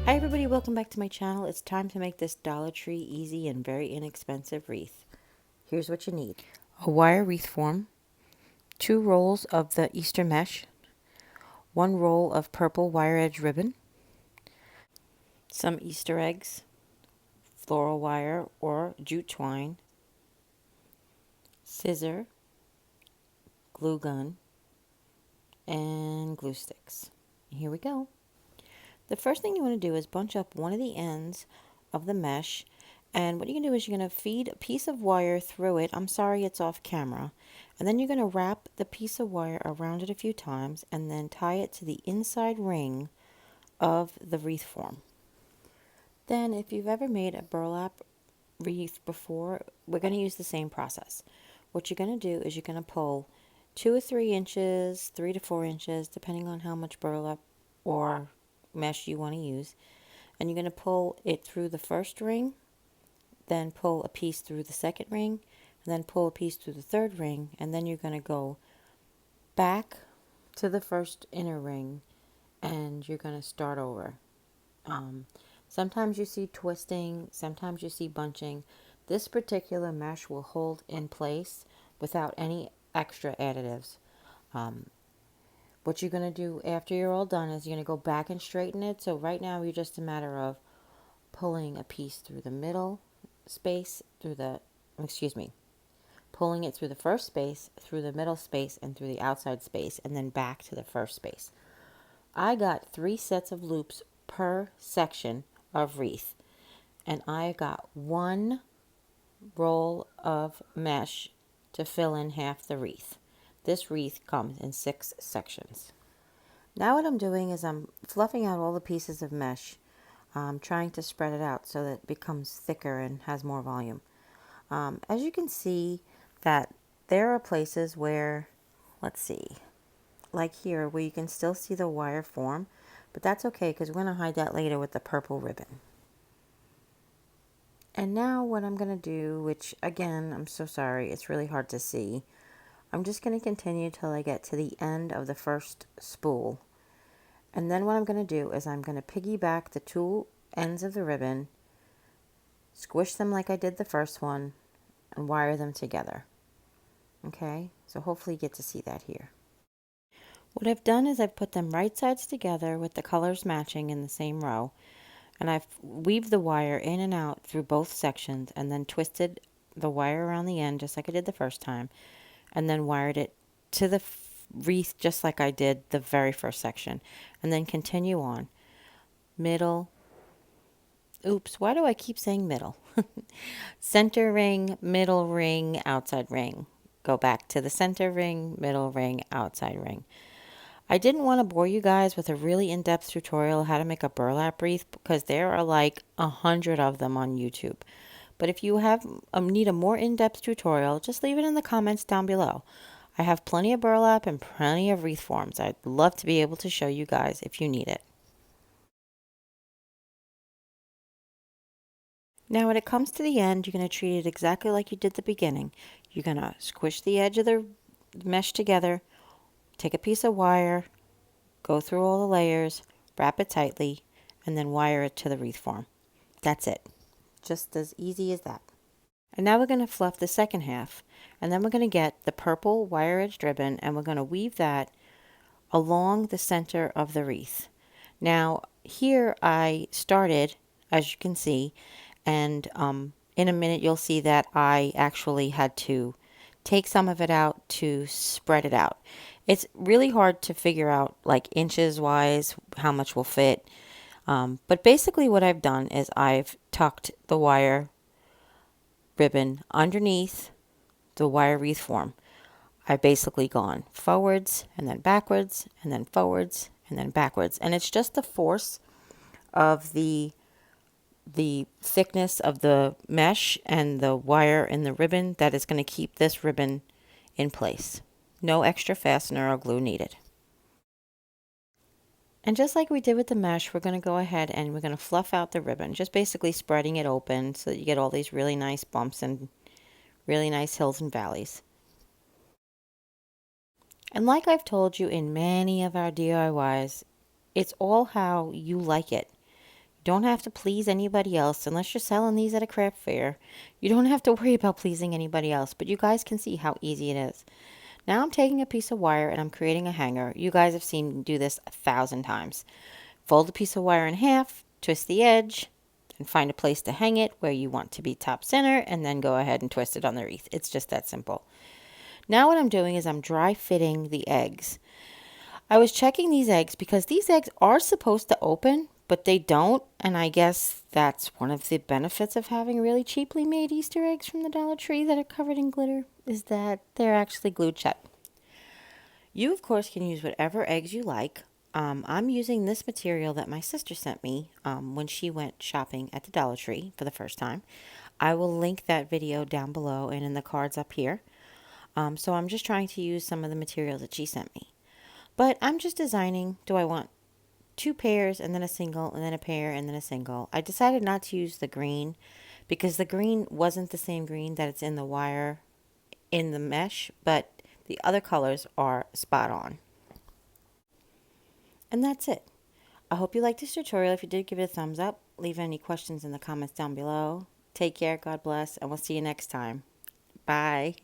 Hi everybody, welcome back to my channel. It's time to make this Dollar Tree easy and very inexpensive wreath. Here's what you need. A wire wreath form, 2 rolls of the Easter mesh, 1 roll of purple wire edge ribbon, some Easter eggs, floral wire or jute twine, scissor, glue gun, and glue sticks. Here we go. The first thing you want to do is bunch up one of the ends of the mesh, and what you're going to do is you're going to feed a piece of wire through it. I'm sorry it's off camera. And then you're going to wrap the piece of wire around it a few times and then tie it to the inside ring of the wreath form. Then if you've ever made a burlap wreath before, we're going to use the same process. What you're going to do is you're going to pull 2 or 3 inches, 3 to 4 inches, depending on how much burlap or mesh you want to use, and you're going to pull it through the first ring, then pull a piece through the second ring, and then pull a piece through the third ring, and then you're going to go back to the first inner ring and you're going to start over. Sometimes you see twisting, sometimes you see bunching. This particular mesh will hold in place without any extra additives. What you're going to do after you're all done is you're going to go back and straighten it. So right now you're just a matter of pulling a piece through the middle space, pulling it through the first space, through the middle space, and through the outside space, and then back to the first space. I got 3 sets of loops per section of wreath, and I got 1 roll of mesh to fill in half the wreath. This wreath comes in 6 sections. Now what I'm doing is I'm fluffing out all the pieces of mesh, trying to spread it out so that it becomes thicker and has more volume. As you can see that there are places where, let's see, like here where you can still see the wire form, but that's okay because we're going to hide that later with the purple ribbon. And now what I'm going to do, which again, I'm so sorry, it's really hard to see. I'm just going to continue till I get to the end of the first spool. And then what I'm going to do is I'm going to piggyback the 2 ends of the ribbon, squish them like I did the first one, and wire them together. Okay, so hopefully you get to see that here. What I've done is I've put them right sides together with the colors matching in the same row, and I've weaved the wire in and out through both sections and then twisted the wire around the end just like I did the first time, and then wired it to the wreath just like I did the very first section, and then continue on. Middle, oops, why do I keep saying middle? Center ring, middle ring, outside ring. Go back to the center ring, middle ring, outside ring. I didn't want to bore you guys with a really in-depth tutorial how to make a burlap wreath because there are like 100 of them on YouTube. But if you have need a more in-depth tutorial, just leave it in the comments down below. I have plenty of burlap and plenty of wreath forms. I'd love to be able to show you guys if you need it. Now when it comes to the end, you're going to treat it exactly like you did the beginning. You're going to squish the edge of the mesh together, take a piece of wire, go through all the layers, wrap it tightly, and then wire it to the wreath form. That's it. Just as easy as that. And now we're going to fluff the second half, and then we're going to get the purple wire edged ribbon and we're going to weave that along the center of the wreath. Now here I started, as you can see, and in a minute you'll see that I actually had to take some of it out to spread it out. It's really hard to figure out like inches wise how much will fit. But basically what I've done is I've tucked the wire ribbon underneath the wire wreath form. I've basically gone forwards and then backwards and then forwards and then backwards. And it's just the force of the thickness of the mesh and the wire in the ribbon that is going to keep this ribbon in place. No extra fastener or glue needed. And just like we did with the mesh, we're going to go ahead and we're going to fluff out the ribbon, just basically spreading it open so that you get all these really nice bumps and really nice hills and valleys. And like I've told you in many of our DIYs, it's all how you like it. don't have to please anybody else unless you're selling these at a craft fair. You don't have to worry about pleasing anybody else, but you guys can see how easy it is. Now I'm taking a piece of wire and I'm creating a hanger. You guys have seen me do this 1,000 times. Fold a piece of wire in half, twist the edge, and find a place to hang it where you want to be top center, and then go ahead and twist it on the wreath. It's just that simple. Now what I'm doing is I'm dry fitting the eggs. I was checking these eggs because these eggs are supposed to open, but they don't, and I guess that's one of the benefits of having really cheaply made Easter eggs from the Dollar Tree that are covered in glitter, is that they're actually glued shut. You, of course, can use whatever eggs you like. I'm using this material that my sister sent me when she went shopping at the Dollar Tree for the first time. I will link that video down below and in the cards up here. So I'm just trying to use some of the materials that she sent me. But I'm just designing, do I want 2 pairs and then a single and then a pair and then a single? I decided not to use the green because the green wasn't the same green that it's in the wire in the mesh, but the other colors are spot on. And that's it. I hope you liked this tutorial. If you did, give it a thumbs up. Leave any questions in the comments down below. Take care, God bless, and we'll see you next time. Bye.